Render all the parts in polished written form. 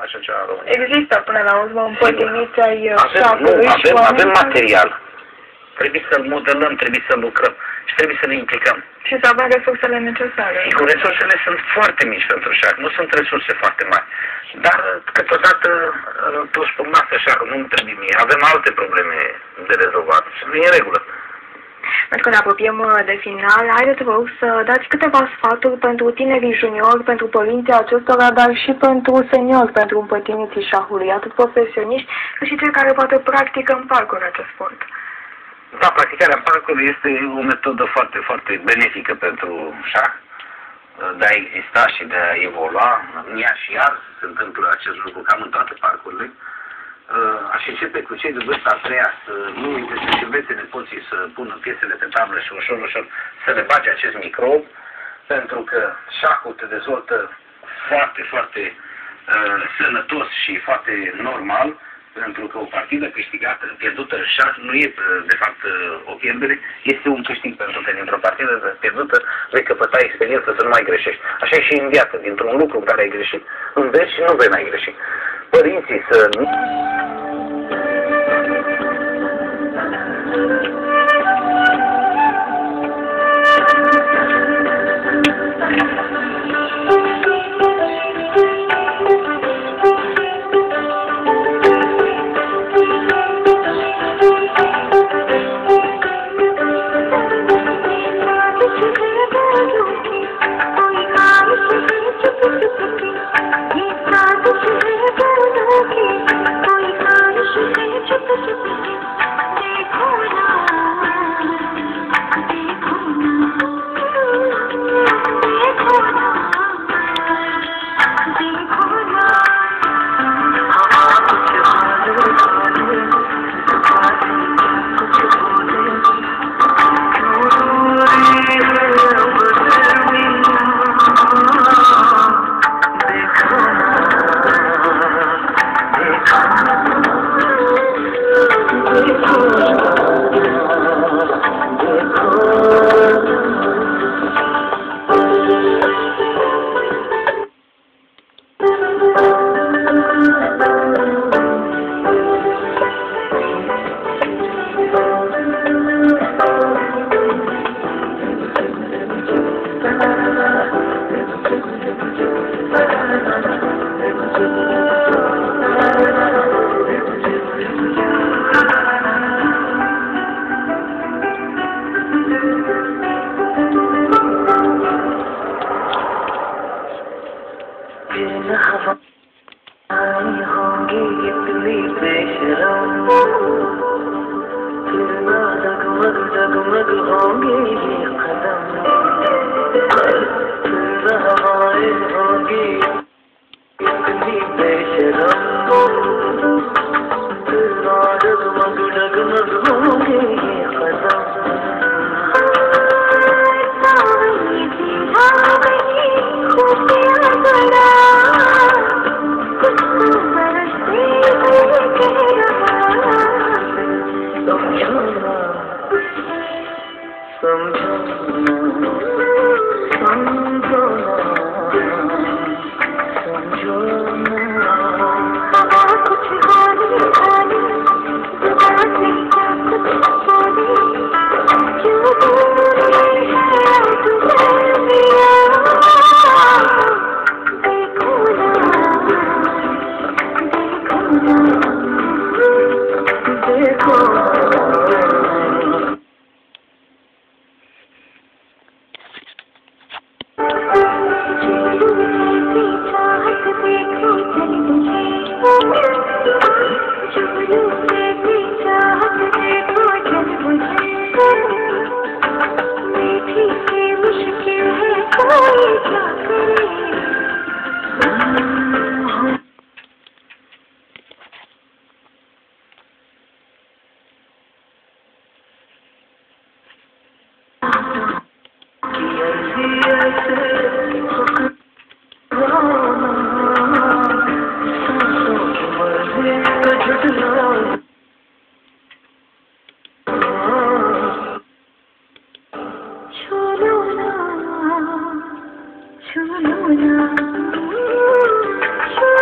așa ceva în România. Există până la urmă împătimiți ai satului și avem material. Trebuie să-l modelăm, trebuie să lucrăm și trebuie să ne implicăm. Și să avem resursele necesare. Sigur, resursele sunt foarte mici pentru șah, nu sunt resurse foarte mari. Dar câteodată tu spun asta șahul, nu trebuie mie, avem alte probleme de rezolvat și nu e în regulă. Pentru că ne apropiem de final, haideți vă rog să dați câteva sfaturi pentru tinerii juniori, pentru părinții acestora, dar și pentru seniori, pentru împătimiții șahului, atât profesioniști, cât și cei care poate practică în parcuri acest sport. Da, practicarea în parcuri este o metodă foarte, foarte benefică pentru șah, de a exista și de a evolua. În ea și iar se întâmplă acest lucru cam în toate parcurile. Aș începe cu cei de vârsta a treia să nu uite să învețe nepoții să pună piesele pe tablă și ușor, ușor să le bage acest microb, pentru că șahul te dezvoltă foarte, foarte sănătos și foarte normal, pentru că o partidă câștigată, pierdută în șah, nu e de fapt o pierdere, este un câștig, pentru că dintr-o partidă pierdută vei căpăta experiență să nu mai greșești. Așa e și în viață, dintr-un lucru în care ai greșit, înveți și nu vei mai greși. Părinții să nu...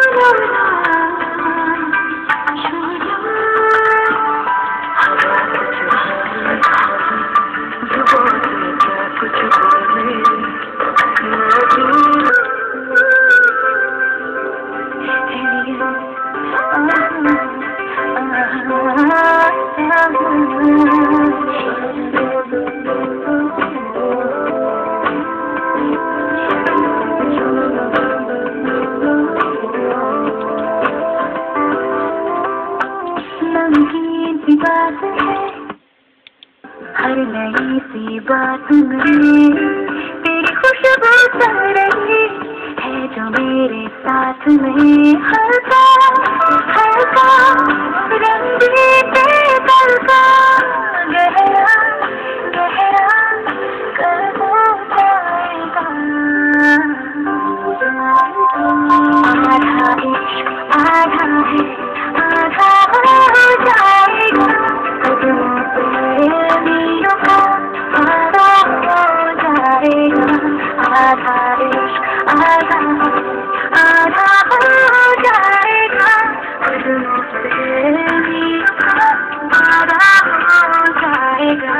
Cholo na नई सी बात में तेरी खुशबू चल रही है जो मेरे साथ में हल्का हल्का रंगीते पल का गहरा गहरा कर हो जाएगा आधा इश्क आधा है आधा हो जाएगा कदमों पे मीलों का आधा हो जाएगा आधा इश्क आधा आधा हो जाएगा कदमों पे मीलों का आधा हो जाएगा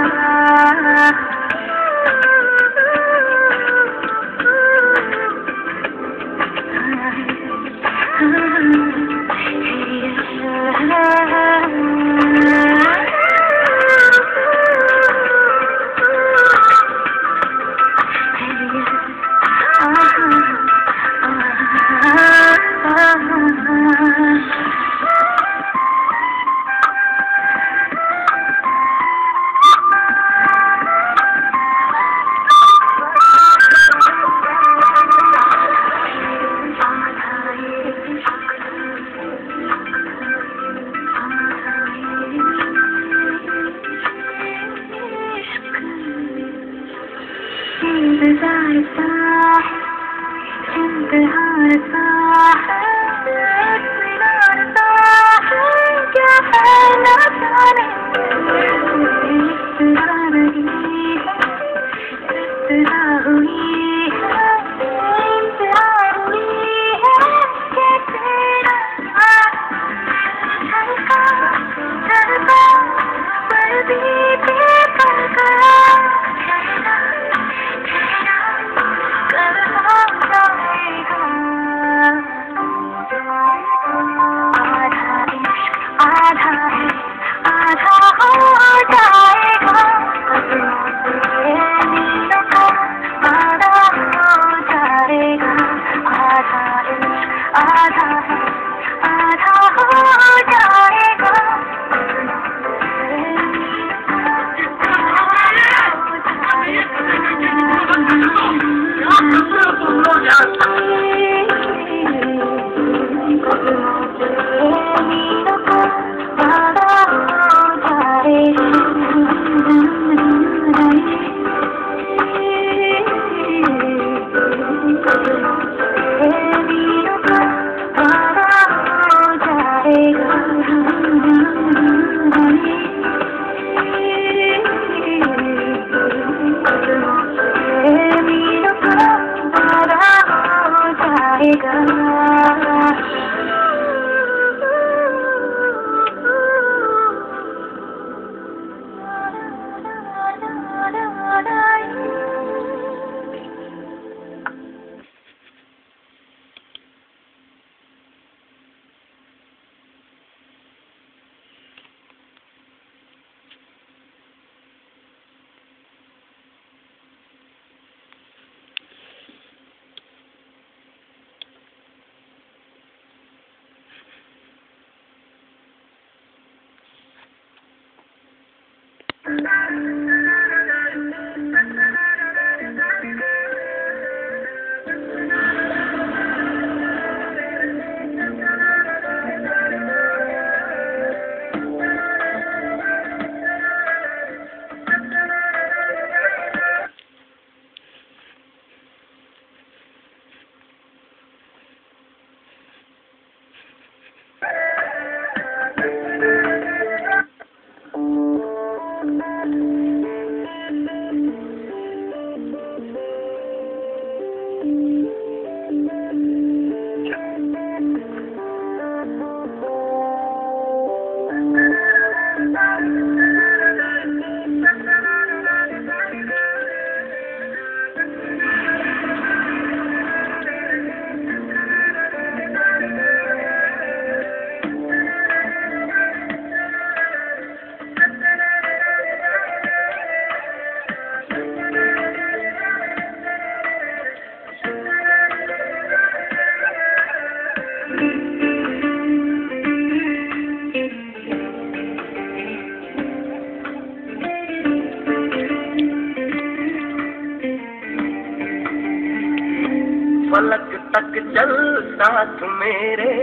फलक तक चल साथ मेरे,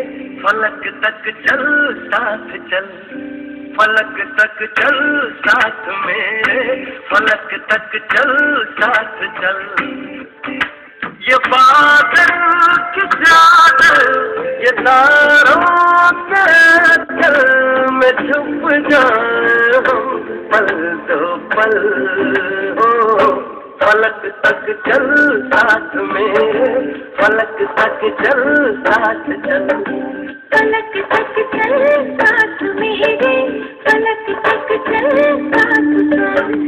फलक तक चल साथ चल, फलक तक चल साथ मेरे, फलक तक चल साथ चल। ये बादल की चादर, ये तारों के चल में छुप जाऊं पल दो पल हो। फलक तक चल साथ मेरे, फलक तक चल साथ चल, फलक तक चल साथ मेरे, फलक तक चल साथ चल।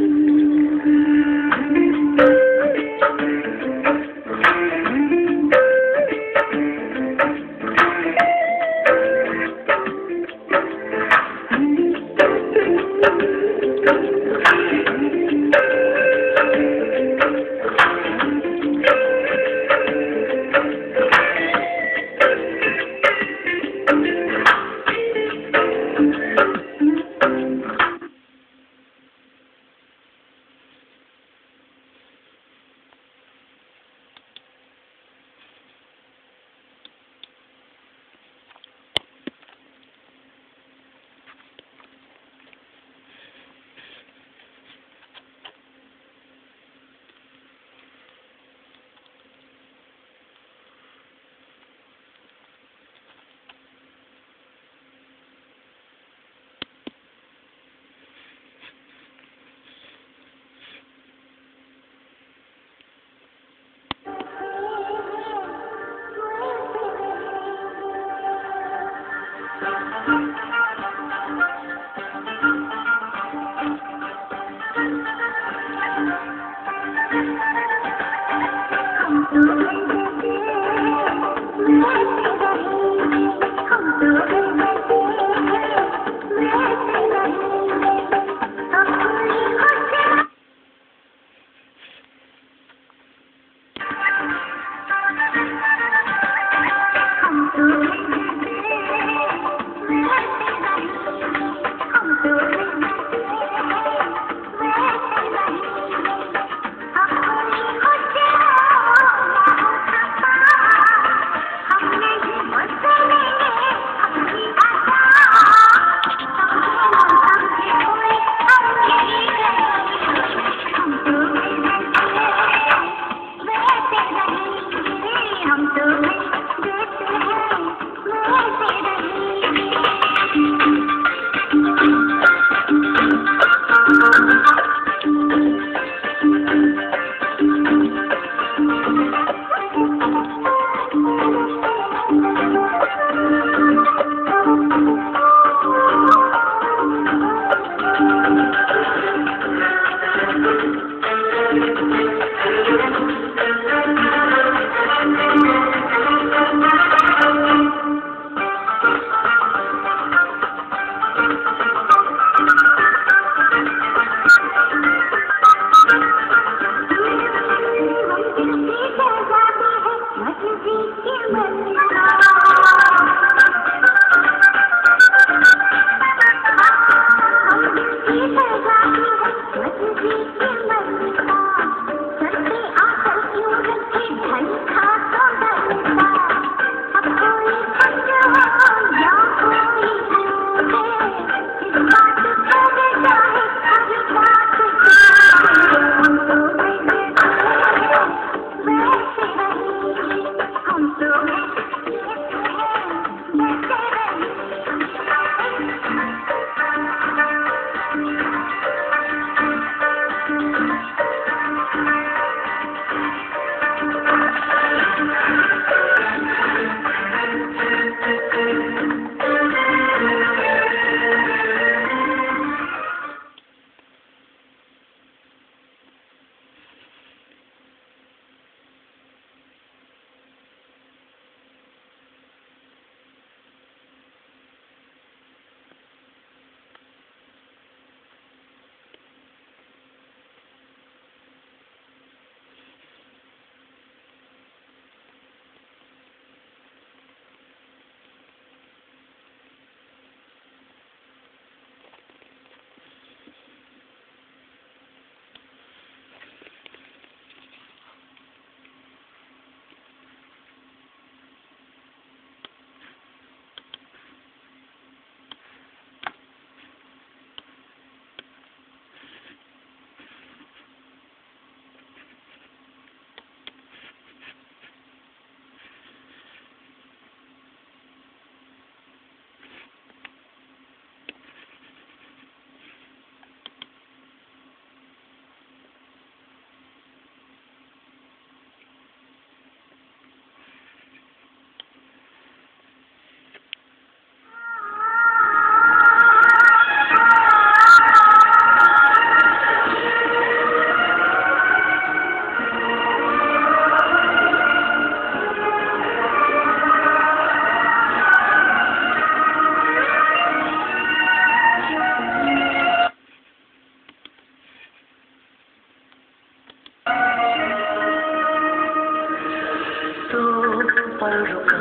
पल रुका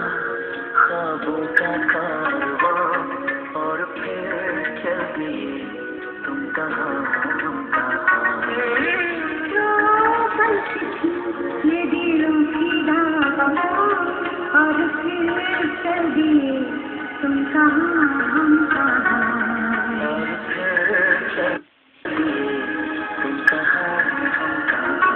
ख्वाबों का कारवां और फिर चल दिए तुम कहाँ हम कहाँ ये दिलों की बात और फिर चल दिए तुम कहाँ हम कहाँ और फिर चल दिए तुम कहाँ हम कहाँ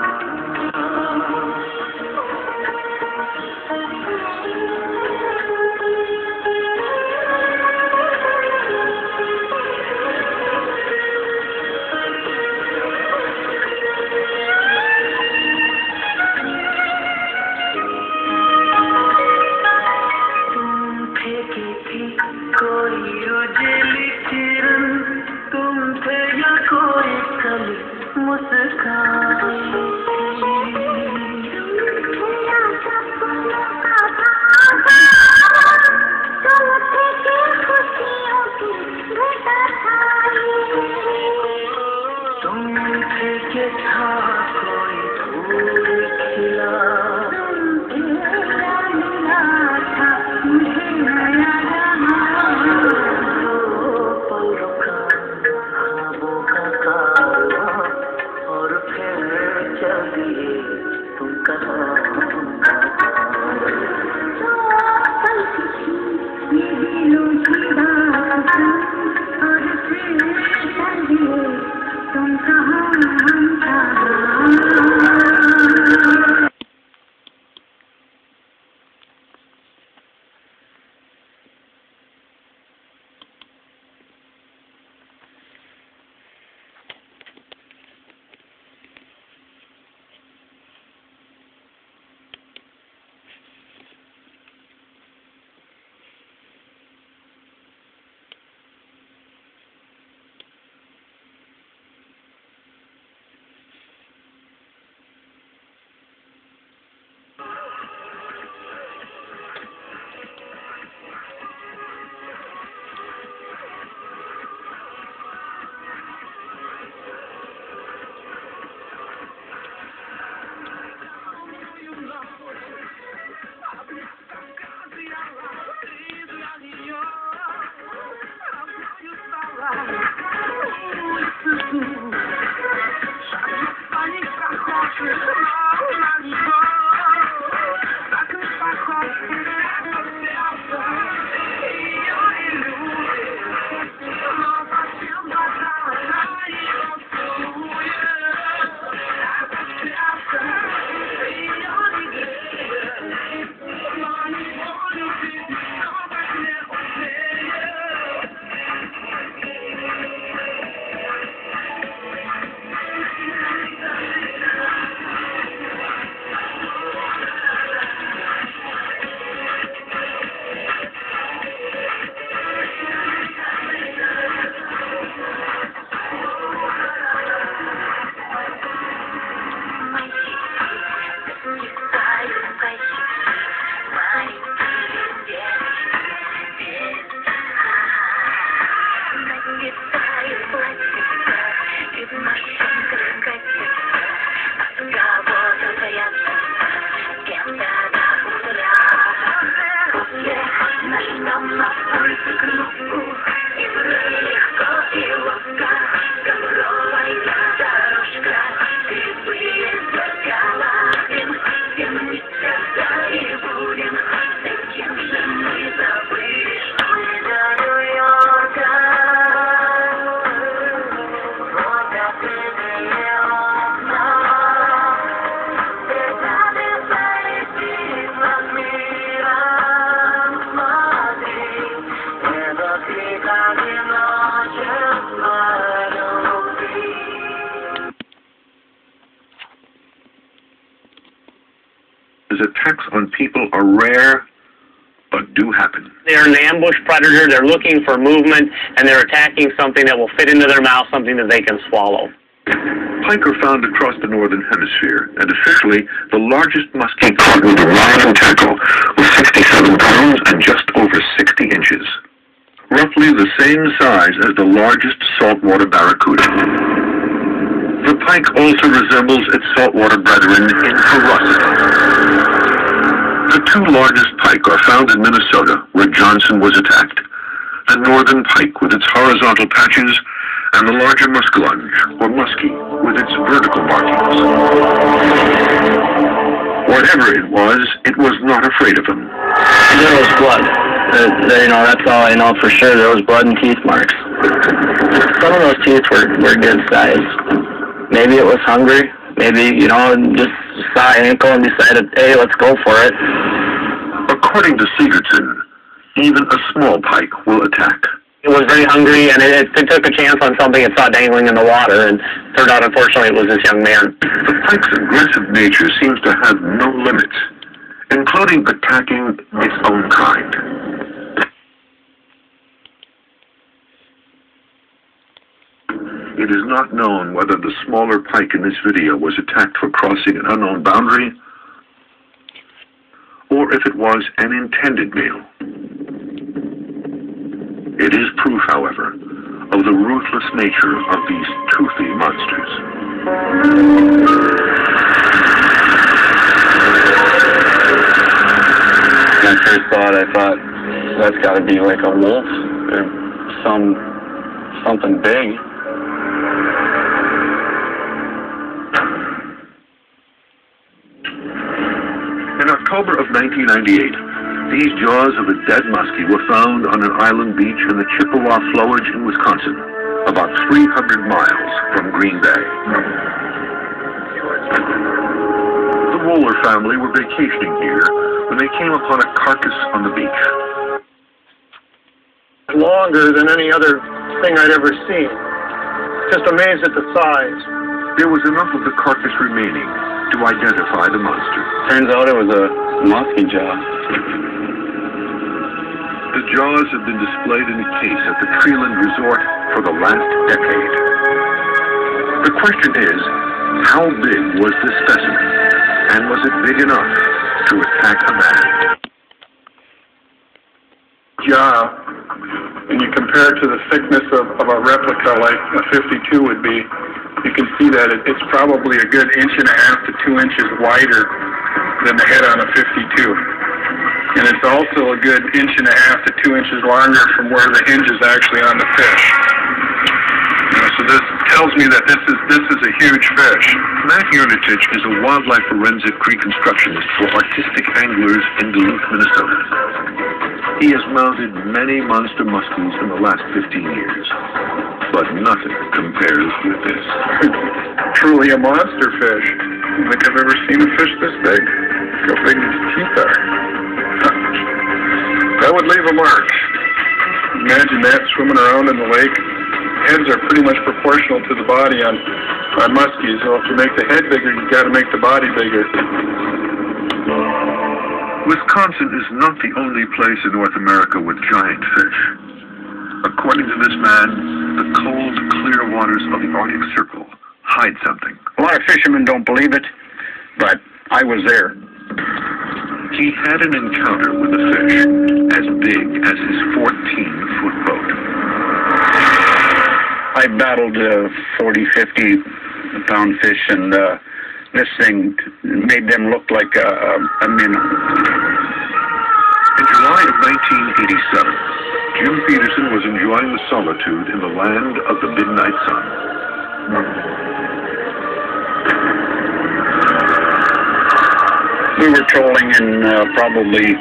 Attacks on people are rare, but do happen. They're an ambush predator. They're looking for movement, and they're attacking something that will fit into their mouth, something that they can swallow. Pike are found across the northern hemisphere, and officially the largest muskie caught with a rod and tackle was 67 pounds and just over 60 inches. Roughly the same size as the largest saltwater barracuda. The pike also resembles its saltwater brethren in ferocity. The two largest pike are found in Minnesota, where Johnson was attacked. The northern pike with its horizontal patches, and the larger muskellunge, or muskie, with its vertical markings. Whatever it was not afraid of him. There was blood. That's all I know for sure. There was blood and teeth marks. Some of those teeth were good size. Maybe it was hungry. Maybe, just saw an ankle and decided, hey, let's go for it. According to Sigurdsson, even a small pike will attack. It was very hungry, and it took a chance on something it saw dangling in the water, and turned out, unfortunately, it was this young man. The pike's aggressive nature seems to have no limits, including attacking its own kind. It is not known whether the smaller pike in this video was attacked for crossing an unknown boundary, or if it was an intended meal. It is proof, however, of the ruthless nature of these toothy monsters. When I first saw it, I thought, that's got to be like a wolf or something big. In October of 1998, these jaws of a dead muskie were found on an island beach in the Chippewa Flowage in Wisconsin, about 300 miles from Green Bay. The Wohler family were vacationing here when they came upon a carcass on the beach. Longer than any other thing I'd ever seen. Just amazed at the size. There was enough of the carcass remaining to identify the monster. Turns out it was a muskie jaw. The jaws have been displayed in a case at the Treeland Resort for the last decade. The question is, how big was this specimen, and was it big enough to attack a man? Jaw, and you compare it to the thickness of a replica like a 52 would be, you can see that it's probably a good 1.5 to 2 inches wider than the head on a 52. And it's also a good 1.5 to 2 inches longer from where the hinge is actually on the fish. So this tells me that this is a huge fish. Matt Hernitich is a wildlife forensic reconstructionist for artistic anglers in Duluth, Minnesota. He has mounted many monster muskies in the last 15 years, but nothing compares with this. Truly a monster fish. I don't think I've ever seen a fish this big. Look how big its teeth are. That would leave a mark. Imagine that swimming around in the lake. Heads are pretty much proportional to the body on muskies. So if you make the head bigger, you've got to make the body bigger. Wisconsin is not the only place in North America with giant fish. According to this man, the cold, clear waters of the Arctic Circle hide something. A lot of fishermen don't believe it, but I was there. He had an encounter with a fish as big as his 14-foot boat. I battled 40, 50-pound fish, and this thing made them look like a minnow. In July of 1987, Jim Peterson was enjoying the solitude in the land of the midnight sun. We were trolling in probably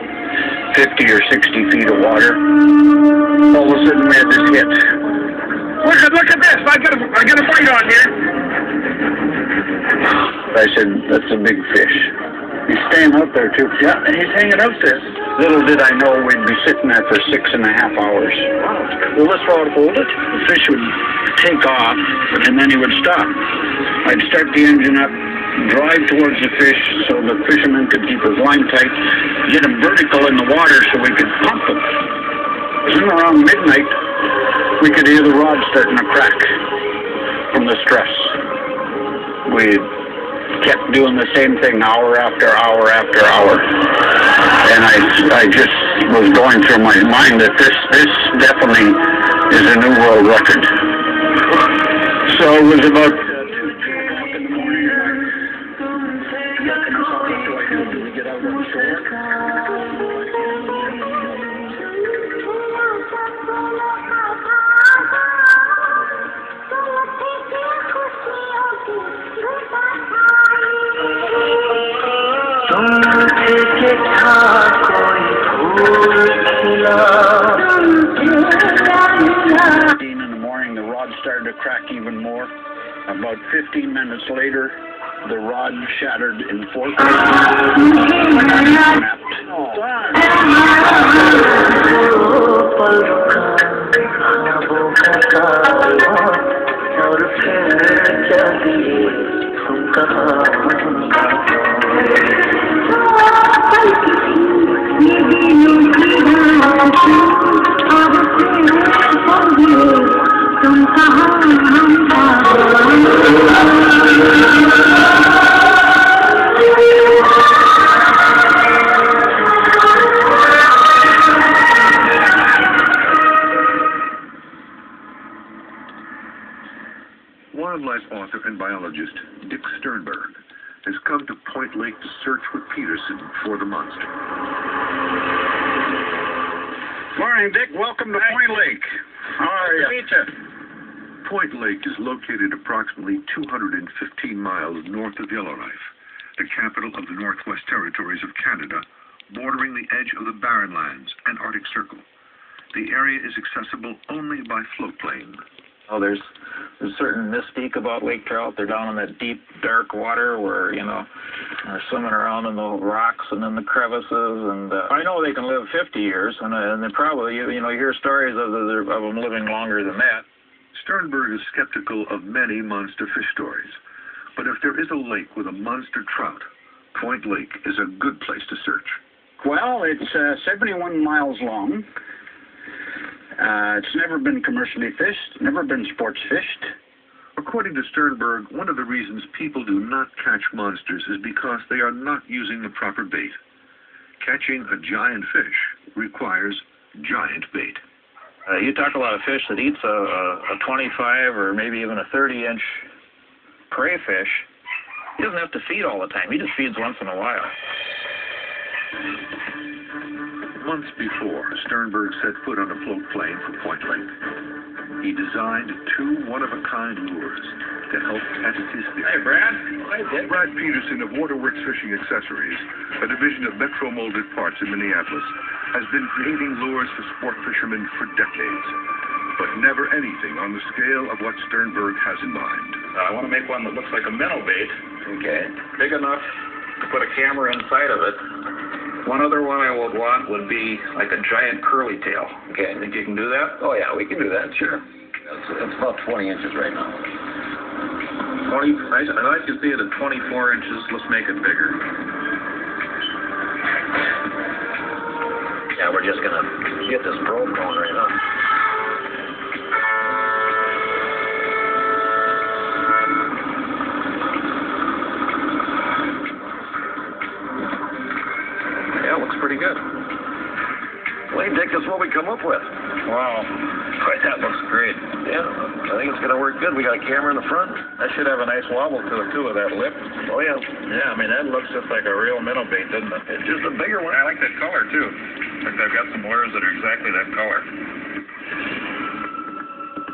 50 or 60 feet of water. All of a sudden we had this hit. Look at this! I got a bite on here. I said, that's a big fish. He's staying out there too. Yeah, and he's hanging out there. Little did I know we'd be sitting there for 6.5 hours. Wow. Well, let's hold it. The fish would take off, and then he would stop. I'd start the engine up, drive towards the fish so the fisherman could keep his line tight, get him vertical in the water so we could pump him. Then around midnight, we could hear the rod starting to crack from the stress. We kept doing the same thing hour after hour after hour. And I just was going through my mind that this definitely is a new world record. So it was about 2 o'clock in the morning. Do we get out on shore? In the morning, the rod started to crack even more. About 15 minutes later, the rod shattered in 4 pieces. Wildlife author and biologist Dick Sternberg has come to Point Lake to search with Peterson for the monster. Morning, Dick. Welcome to Point Lake. How are you? Point Lake is located approximately 215 miles north of Yellowknife, the capital of the Northwest Territories of Canada, bordering the edge of the Barren Lands and Arctic Circle. The area is accessible only by floatplane. Oh, there's a certain mystique about lake trout. They're down in that deep, dark water where, you know, they're swimming around in the rocks and in the crevices. And I know they can live 50 years, and they probably, you know, you hear stories of them living longer than that. Sternberg is skeptical of many monster fish stories, but if there is a lake with a monster trout, Point Lake is a good place to search. Well, it's 71 miles long. It's never been commercially fished, never been sports fished. According to Sternberg, one of the reasons people do not catch monsters is because they are not using the proper bait. Catching a giant fish requires giant bait. You talk about a fish that eats a 25 or maybe even a 30-inch prey fish. He doesn't have to feed all the time. He just feeds once in a while. Months before, Sternberg set foot on a float plane for Point Lake. He designed 2 one-of-a-kind lures to help catch his fish. Hey, Brad. Hi, Dick. Brad Peterson of Waterworks Fishing Accessories, a division of Metro Molded Parts in Minneapolis, has been creating lures for sport fishermen for decades, but never anything on the scale of what Sternberg has in mind. I want to make one that looks like a minnow bait. Okay. Big enough to put a camera inside of it. One other one I would want would be like a giant curly tail. Okay. Think you can do that? Oh, yeah, we can do that, sure. It's about 20 inches right now. 20? I'd like to see it at 24 inches. Let's make it bigger. Yeah, we're just going to get this probe going right now. Yeah, looks pretty good. Well, Dick, that's what we come up with. Wow. Boy, that looks great. Yeah, I think it's going to work good. We got a camera in the front. That should have a nice wobble to it, too, with that lip. Oh, yeah. Yeah, I mean, that looks just like a real minnow bait, doesn't it? It's just a bigger one. I like that color, too. In fact, I've got some lures that are exactly that color.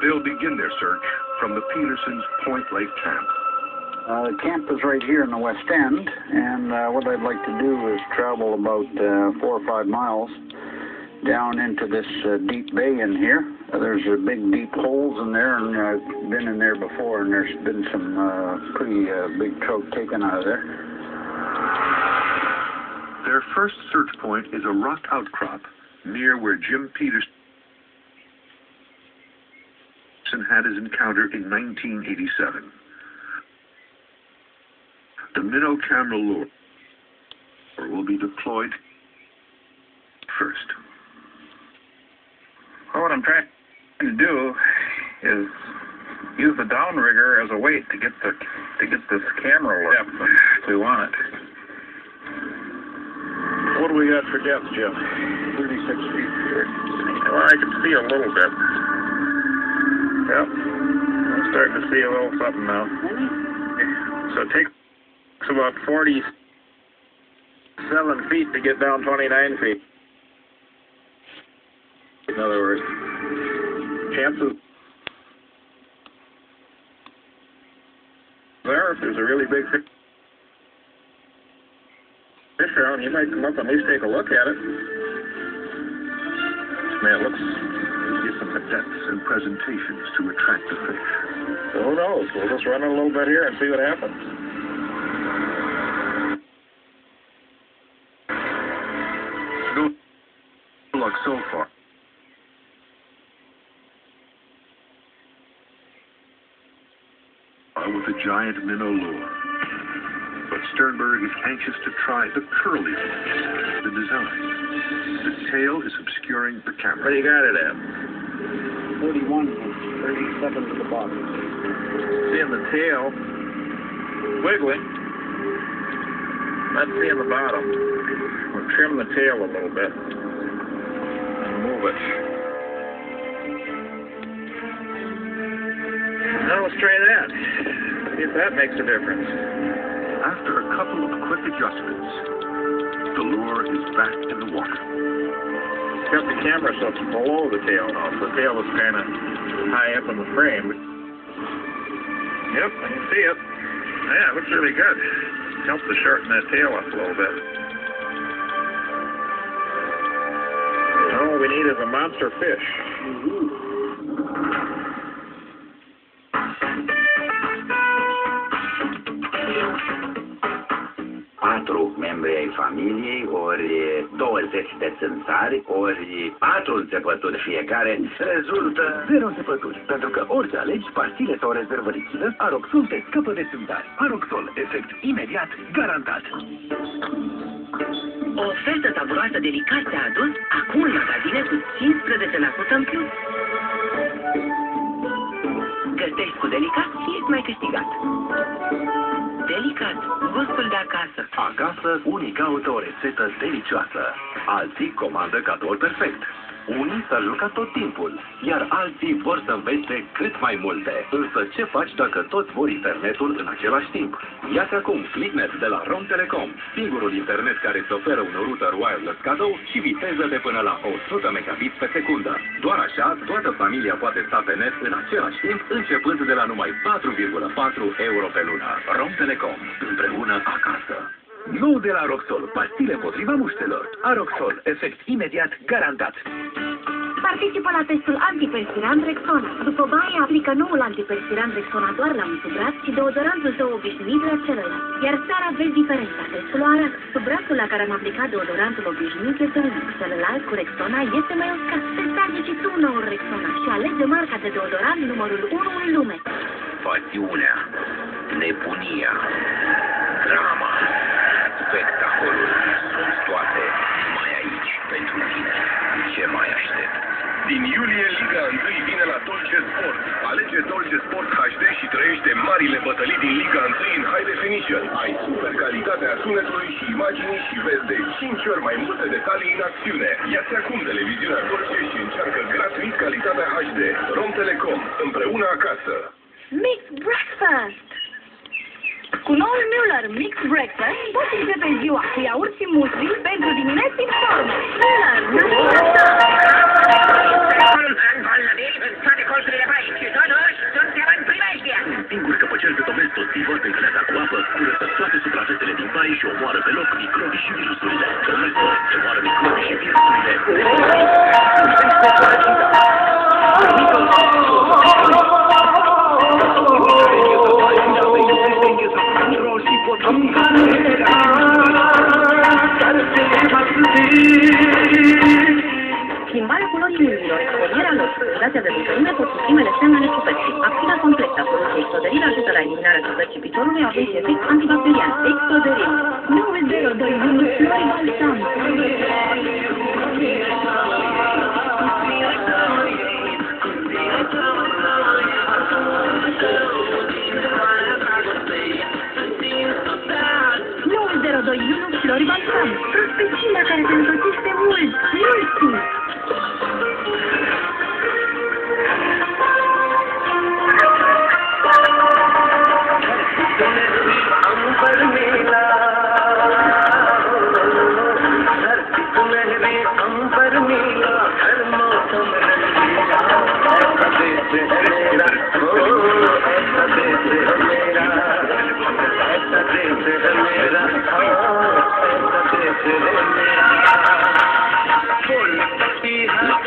They'll begin their search from the Petersons' Point Lake camp. The camp is right here in the west end, and what I'd like to do is travel about 4 or 5 miles down into this deep bay in here. There's big deep holes in there, and I've been in there before, and there's been some pretty big trout taken out of there. Their first search point is a rock outcrop near where Jim Peterson had his encounter in 1987. The minnow camera lure will be deployed first. Well, what I'm trying to do is use the downrigger as a weight to get this camera depth if we want it. What do we got for depth, Jim? 36 feet here. Well, I can see a little bit. Yep. I'm starting to see a little something now. So it takes about 47 feet to get down 29 feet. In other words, chances there, if there's a really big fish around, you might come up and at least take a look at it. man, looks... Given the depths and presentations to attract the fish. So who knows? We'll just run it a little bit here and see what happens. No luck so far. With a giant minnow lure. But Sternberg is anxious to try the curly the design. The tail is obscuring the camera. What do you got it at? 31 and 37 to the bottom. Seeing the tail wiggling. Not seeing the bottom. We'll trim the tail a little bit and move it. Now let's try that. See if that makes a difference. After a couple of quick adjustments, the lure is back in the water. Got the camera so it's below the tail now, so the tail is kind of high up in the frame. Yep, I can see it. Yeah, it looks really good. Helps to shorten that tail up a little bit. All we need is a monster fish. Membri ai familiei, ori 20 de țânțari, ori 4 înțepături fiecare, rezultă 0 înțepături. Pentru că orice alegi, pastile sau rezervă lichidă, Aroxol te scăpă de țânțari. Aroxol, efect imediat, garantat. O ofertă savuroasă de licat te-a adus acum în magazine cu 15% în plus. Gătești cu Delicat și ești mai câștigat. Delicat, gustul de acasă. Acasă, unii caută o rețetă delicioasă. Alții comandă cadoul perfect. Unii s-ar juca tot timpul, iar alții vor să învețe cât mai multe. Însă ce faci dacă toți vor internetul în același timp? Ia-ți acum ClickNet de la Rom Telecom, singurul internet care îți oferă un router wireless cadou și viteză de până la 100 megabits pe secundă. Doar așa, toată familia poate sta pe net în același timp, începând de la numai 4,4 euro pe lună. Rom Telecom, împreună acasă. Nou de la Aroxol, pastile împotriva muștelor. Aroxol, efect imediat garantat. Participă la testul antiperspirant Rexona. După baie, aplică noul antiperspirant Rexona doar la un sub braț și deodorantul tău obișnuit la celălalt. Iar seara vezi diferența. Testul o arată. Sub brațul la care am aplicat deodorantul obișnuit este unic. Celălalt cu Rexona este mai uscat. Testează și tu noul Rexona și alege marca de deodorant numărul 1 în lume. Pasiunea, nebunia, drama, spectacolul sunt toate numai aici pentru tine. Ce mai aștept? Din iulie, Liga 1 vine la Dolce Sport. Alege Dolce Sport HD și trăiește marile bătălii din Liga 1 în High Definition. Ai super calitatea sunetului și imaginii și vezi de 5 ori mai multe detalii în acțiune. Ia-ți acum televiziunea Dolce și încearcă gratuit calitatea HD. Rom Telecom, împreună acasă. Mixed Breakfast! Cu noul Müller Mixed Breakfast poți începe ziua cu iaurt și musli pentru dimineți în formă. Müller, Toate colțurile mai și totuși suntem în primejdie. Un singur căpăcel de domesc tostivat încăleata cu apă curăță toate suprafețele din baie și omoară pe loc microbii și virusurile. Domestos omoară microbii și virusurile. Schimbarea culorii unghiilor, exponierea lor și oxidația de lucrările pot fi primele semnele ciupercii. Acțiunea complexă a soluției Exoderil ajută la eliminarea ciupercii piciorului, având și efect antibacterian. Exoderil. 902 Flori Balsam. Flori Balsam. Prospecina care te însoțește mult, mult timp.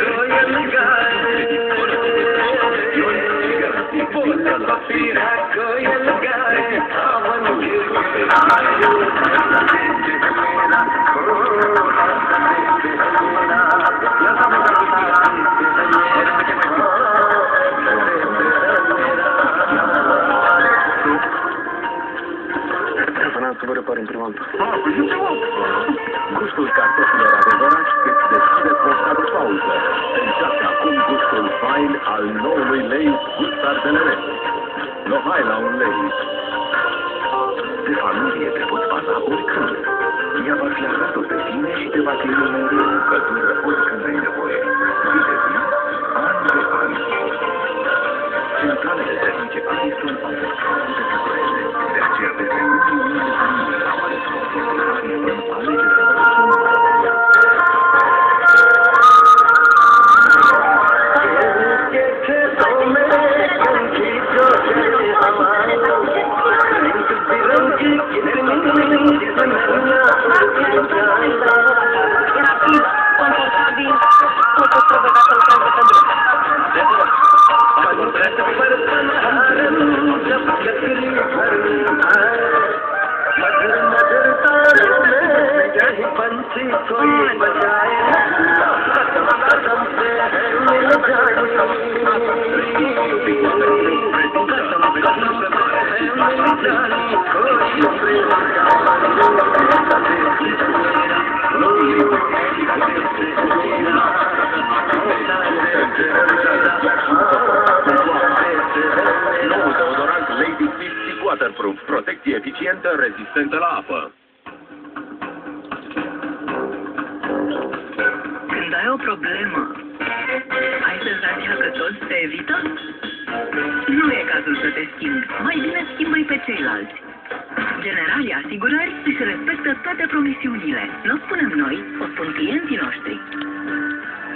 Boy, Să vă repar în prima dată. Gustul cartofilor adevărat îți deschide posta de pauză. Încearcă acum gustul fain al noului lei gust ardelere. Nohai la un lei. De familie te poți baza oricând. Ea va fi alături de tine și te va ține mereu în căldură oricând ai nevoie. Zi de zi, an de an. Centralele termice Ariston au fost crescute pe părere. De aceea peste mii de familii au ales confortul Ariston alegerea waterproof, protecție eficientă, rezistentă la apă. Când ai o problemă, ai senzația că toți te evită? Nu e cazul să te schimbi. Mai bine schimbă-i pe ceilalți. Generalii Asigurări își respectă toate promisiunile. Nu o spunem noi, o spun clienții noștri.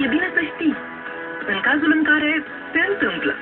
E bine să știi, în cazul în care se întâmplă.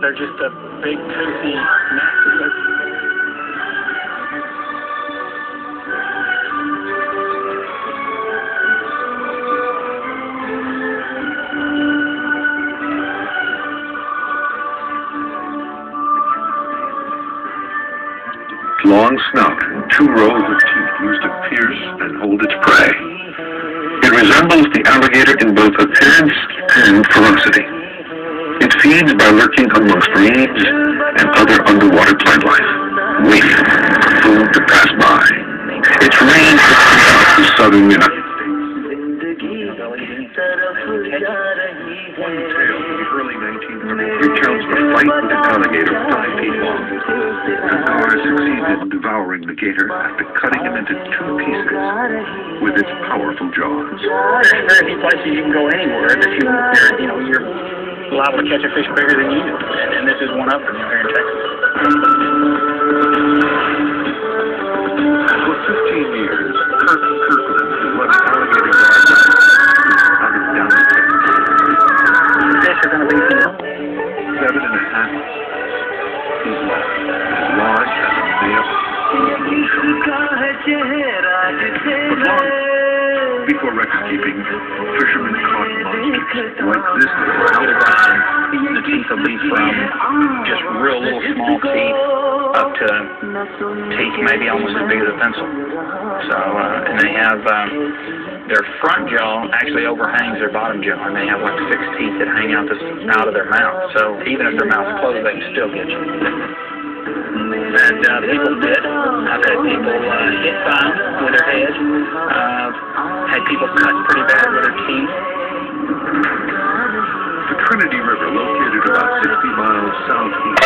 They're just a big, toothy, nasty. Long snout and 2 rows of teeth used to pierce and hold its prey. It resembles the alligator in both appearance and ferocity. It feeds by lurking amongst reeds and other underwater plant life, waiting for food to pass by. Its range is to southern United States. One tale from the early 1900s recounts the fight with an alligator 5 feet long. The car succeeded in devouring the gator after cutting him into 2 pieces with its powerful jaws. There's very few places you can go anywhere that you're liable to catch a fish bigger than you, and this is one of them here in Texas. For 15 years, Kirkland has led an alligator guard out of Dallas, Texas. The fish are going to be 7.5 feet long, as large as a male. Before record keeping, fishermen caught monsters like this the teeth will be from just real little small teeth up to teeth maybe almost as big as a pencil. So, and they have their front jaw actually overhangs their bottom jaw, and they have like 6 teeth that hang out of their mouth. So even if their mouth's closed, they can still get you. And people did. I've had people hit by with their head. Had people cut pretty bad with their teeth. The Trinity River, located about 60 miles southeast.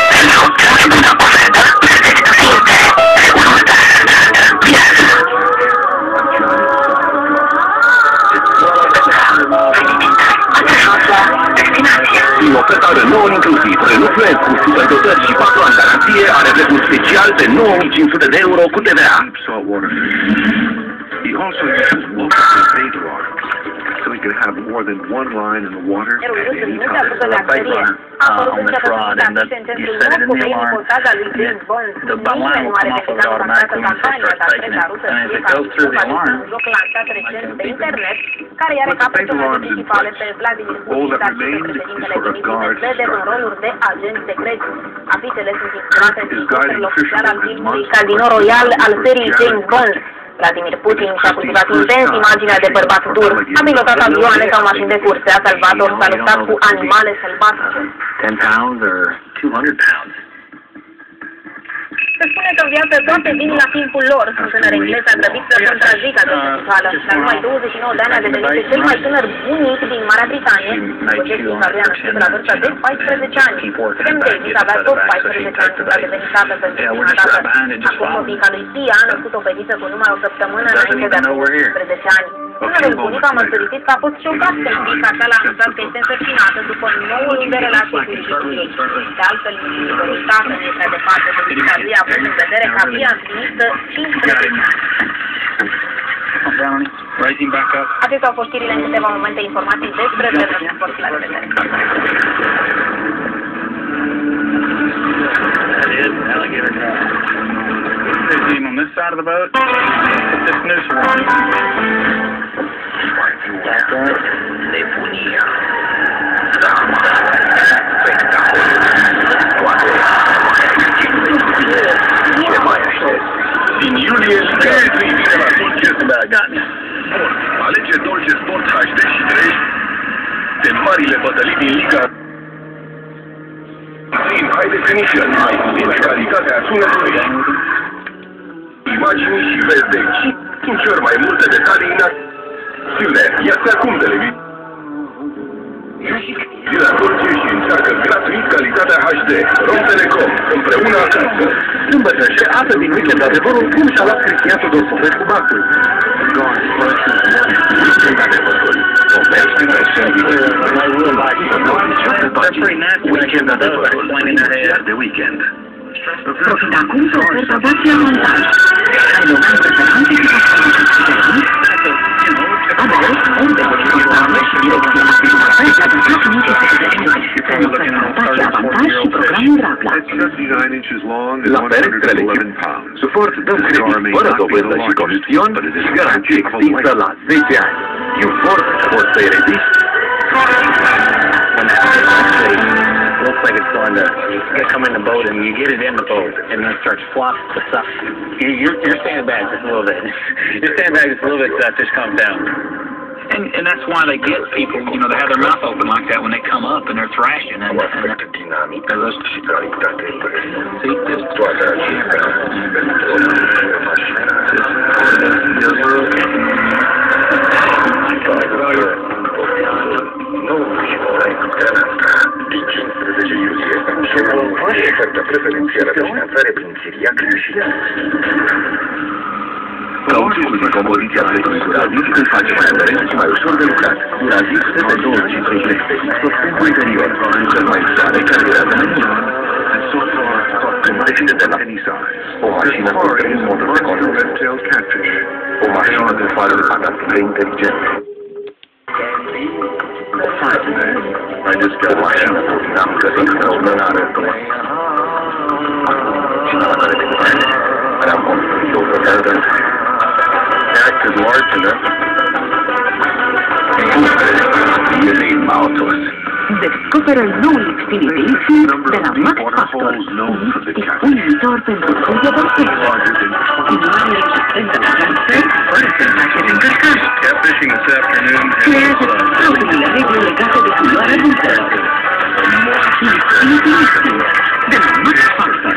ofertă 9 inclusiv. Renault Fluence cu superdotări și 4 ani garanție are prețul special de 9.500 de euro cu TVA. He also uses local data water, so he can have more than one line in the water at any time. On the fraud, and that you set it in the alarm. The alarm will come off of it automatically when you start taking it. And as it goes through the alarm, care are With the data alarms in place, all that remains is for a guard to strike. His guiding official is months Casino Royal al serii James Bond. Vladimir Putin și-a cultivat intens imaginea de bărbat dur. A pilotat avioane sau mașini de curse, a salvat ori s-a luptat cu animale sălbatice. 10 pounds or 200 pounds. Se spune că în viață toate vin la timpul lor. Un tânăr englez a grăbit să contrazică această școală. La numai 29 de ani a devenit cel mai tânăr bunic din Marea Britanie, după ce fiica lui a născut la vârsta de 14 ani. Sam Davis avea tot 14 ani când a devenit tată pentru prima dată. Acum fiica lui Sia a născut o fetiță cu numai o săptămână înainte de acum 15 ani. Tânărul bunic a mărturisit că a fost șocat când fiica sa l-a anunțat că este însărcinată după 9 luni de relație cu iubitul ei. De altfel, iubitul tată nu e prea departe de fiica lui, având în vedere că abia împlinită 15 ani. Acestea au fost știrile în câteva momente, informații despre transport. La revedere! On this side of the boat, this noose one. Nebunia, drama, spectacol, toate ce mai aștept. Din iulie, trei vine la Dolce Sport. Alege Dolce Sport HD și 3 de marile bătălii din Liga. Prin High Definition, ai super calitatea sunetului, imagini și vezi de 5 ori mai multe detalii în acțiune. Ia-ți acum televiziune. Zi la Dolce și încearcă gratuit calitatea HD. Rom Telecom, împreună acasă. Sâmbătă și asta din weekend, adevărul cum și-a luat Cristian Tudor Popescu bacul. Weekend adevărul. Popescu weekend adevărul. De weekend. Profit acum să ofertă dația montaj. Ai locat preferanțe și adres, unde programe și direcție. Apoi la dația mici dația avantaj și programul Rapla. La perestrele suport dăm credit fără dobândă și comision și garanție extinsă la 10 ani. Infort poți să-i reziști? Looks like it's going to come in the boat, and you get it in the boat, and then it starts flopping the stuff. You're standing back just a little bit. You're standing back just a little bit so that just comes down. And that's why they get people, you know, they have their mouth open like that when they come up and they're thrashing. And dinamică și calitate. See, this Toate acestea pentru mașină. Din 15 iulie, ofertă preferențială de finanțare prin chiria greșită. Cauciucul din compoziția plecului Durazic îl face mai adevărat și mai ușor de lucrat. Durazic de 25 lei pe Xbox cu interior, în cel mai ușoare care durează mai mult. Când decide de la o mașină cu 3 moduri de control, o mașină cu faruri adaptive inteligente. O mașină cu dinamică de extraordinară. Mașina la care te gândești, care am construit o perioadă. Act is large enough. Descoperă noul Xfinity de la Max Factor, un viitor pentru studiu de test. Filmare existentă de transfer fără să face de încărcare. Creează propriile reguli legate de culoarea adultă. Xfinity Listing de la Max Factor.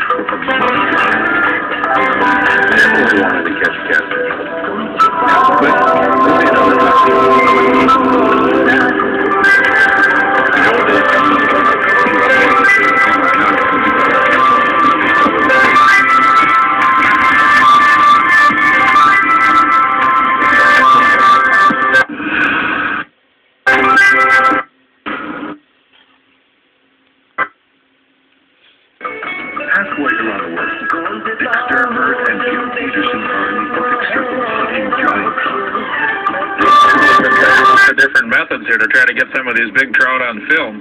woods here to try to get some of these big trout on film.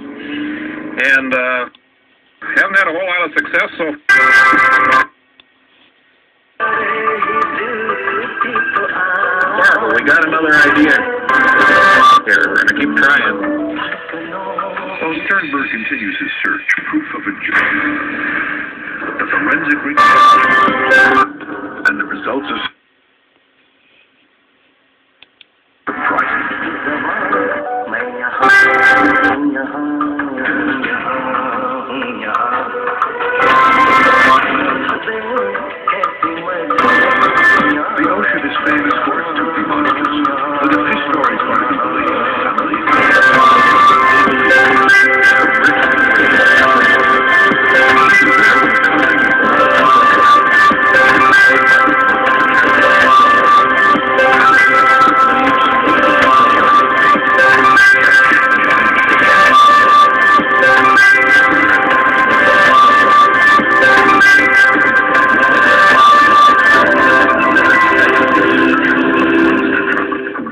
And haven't had a whole lot of success so far, but we got another idea here. We're going to keep trying. While Sternberg continues his search, proof of a journey, the forensic report and the results of the ocean is famous for its toothy monsters, with a fish story part of the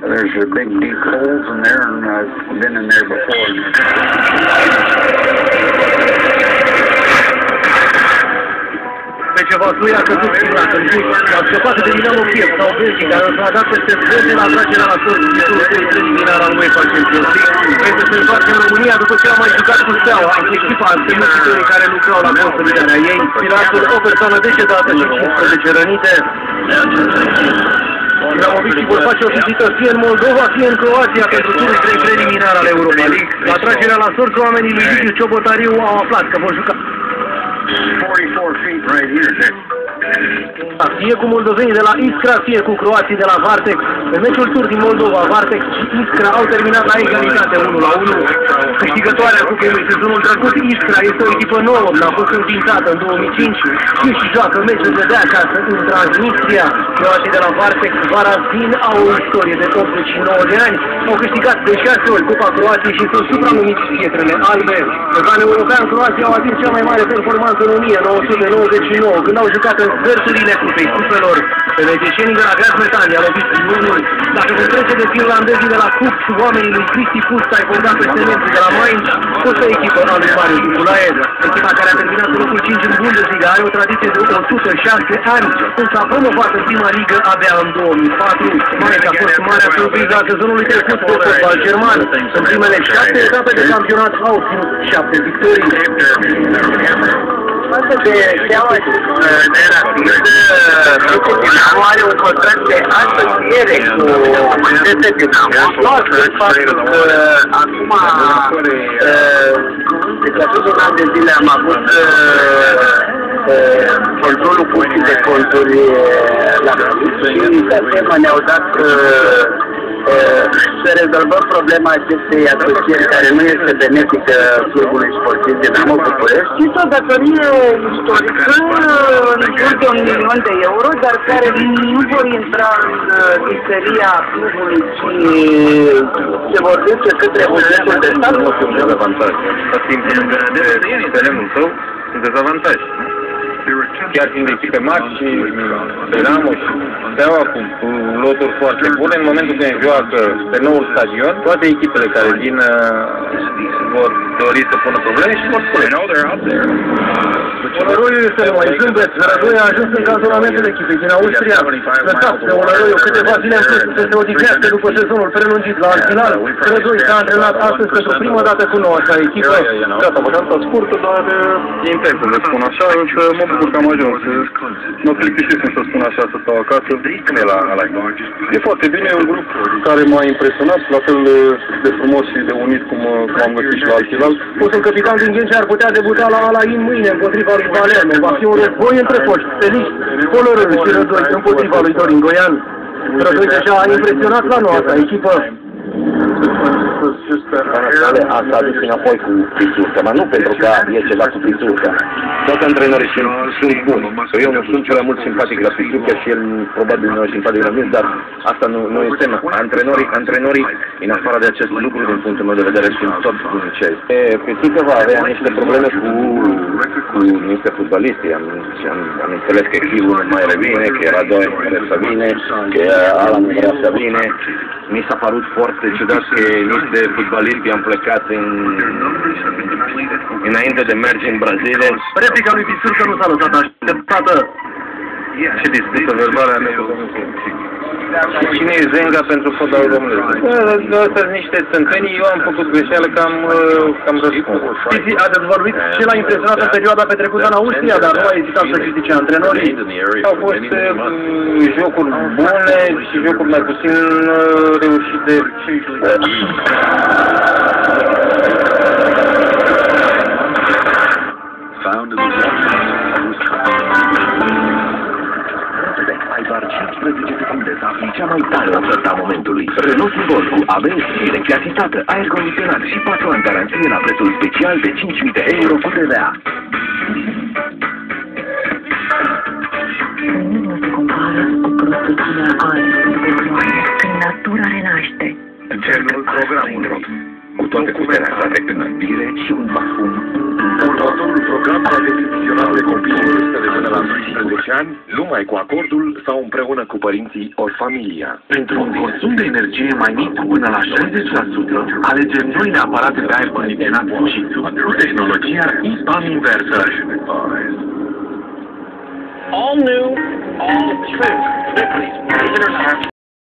There's big deep holes in there, and I've been in there before. Pe ceva lui a căzut și la călzit, a scăpat de dinamo Kiev sau Belgii, care a dat peste Belgii la atragerea la sort titlul preliminar al UEFA Champions League. Pentru să se întoarce în România după ce a mai jucat cu Steaua, echipa antenucitorii care lucrau la consolidarea ei. Piratul, o persoană decedată și 15 rănite. Ibramovici vor face o vizită fie în Moldova, fie în Croația pentru turul preliminar al Europa League. La tragerea la sort, oamenii lui Liviu Ciobotariu au aflat că vor juca 44 feet right here. Fie cu moldovenii de la Iskra, fie cu croații de la Vartex. În meciul tur din Moldova, Vartex și Iskra au terminat la egalitate 1-1. Câștigătoarea cupei sezonul trecut, Iskra este o echipă nouă, a fost înființată în 2005 și joacă meciurile de acasă în Transnistria. Croații de la Vartex, Varazin, au o istorie de 89 de ani. Au câștigat de 6 ori Cupa Croației și sunt supranumiți Pietrele Albe. Pe plan european, Croația au atins cea mai mare performanță în 1999, când au jucat în sferturile Cupei Cupelor. Peletișenii de la Gaz Metani au lovit primul. Dacă vom trece de finlandezii de la Cup și oamenii lui Cristi Pusta ai fondat peste nemții de la Mainz, fost o echipă al lui Marius Niculae. Echipa care a terminat în locul 5 în Bundesliga are o tradiție de 106 ani, însă a promovat în prima ligă abia în 2004. Mainz a fost marea surpriză a sezonului trecut de fotbal german. În primele 7 etape de campionat au obținut 7 victorii. Față de Steaua și de Rapid, Dinamo are un contract de asociere cu aceste Dinamo. Toată faptul că acum, deci atunci un an de zile am avut controlul curții de conturi la Rapid și de asemenea ne-au dat să rezolvăm problema acestei asocieri care nu este benefică clubului sportiv Dinamo București. Și o datorie istorică în jur de 1 milion de euro, dar care nu vor intra în isteria clubului, ci se vor duce către bugetul de stat. Nu sunt dezavantaj. Terenul său sunt dezavantaj. Chiar fiind echipe mari și Dinamo și Steaua cu loturi foarte bune, în momentul când joacă pe noul stadion, toate echipele care vin vor dori să pună probleme și vor spune. Olăroiul este numai zâmbet. Rădoi a ajuns în cantonamentul echipei din Austria. Lăsat de Olăroiu câteva zile în plus să se odihnească după sezonul prelungit la Arsenal. Rădoi s-a antrenat astăzi pentru prima dată cu noua sa echipă. Gata, vacanța scurtă, dar e intensă, le spun așa, însă mă bucur că am ajuns. Mă plictisesc să spun așa, să stau acasă. Cum e la E foarte bine, e un grup care m-a impresionat, la fel de frumos și de unit cum am găsit și la Arsenal. Fostul capitan din Ghencea ar putea debuta la Alain mâine împotriva lui Palermo. Va fi un război între foști steliști, Colorând și Rădoi împotriva lui Dorin Goian. Rădoi deja a impresionat la noua sa echipă. Asta a dus înapoi cu pisurca, dar nu pentru că e ceva cu pisurca. Toți antrenorii sunt buni. Eu nu sunt cel mult simpatic la pisurca și el probabil nu e simpatic la mine, dar asta nu este tema. Antrenorii, în afară de acest lucru, din punctul meu de vedere, sunt toți bunicei. Pisurca va avea niște probleme cu niște fotbaliști. Am înțeles că Chivu nu mai revine, că era doi care să vine, că ala nu vrea să vine. Mi s-a părut foarte ciudat că niște fotbaliști am plecat înainte de merge în Brazilia. Replica lui Pisurcă nu s-a lăsat așteptată. Și dispută verbală a Cine e Zenga pentru fotbalul românesc? Astea sunt niște țântenii, eu am făcut greșeală că am răspuns. Ați vorbit ce l-a impresionat în perioada petrecută în Austria, dar nu a ezitat să critique antrenorii. Au fost jocuri bune și jocuri mai puțin reușite. Ai doar 15 secunde să afli cea mai tare ofertă a momentului. Renault Simbol cu ABS, direcție asistată, aer condiționat și 4 ani garanție la prețul special de 5.000 de euro cu TVA. Nimic nu se compară cu prostituția arii, când natura renaște. Încerc programul cu toate puterea sa de înălțire și un parfum. Următorul program va fi vizionat de copii în vârstă de până la 12 ani, numai cu acordul sau împreună cu părinții ori familia. Pentru un consum de energie mai mic până la 60%, alegem noile aparate de aer condiționat și cu tehnologia IPAM inversă. All new, all true.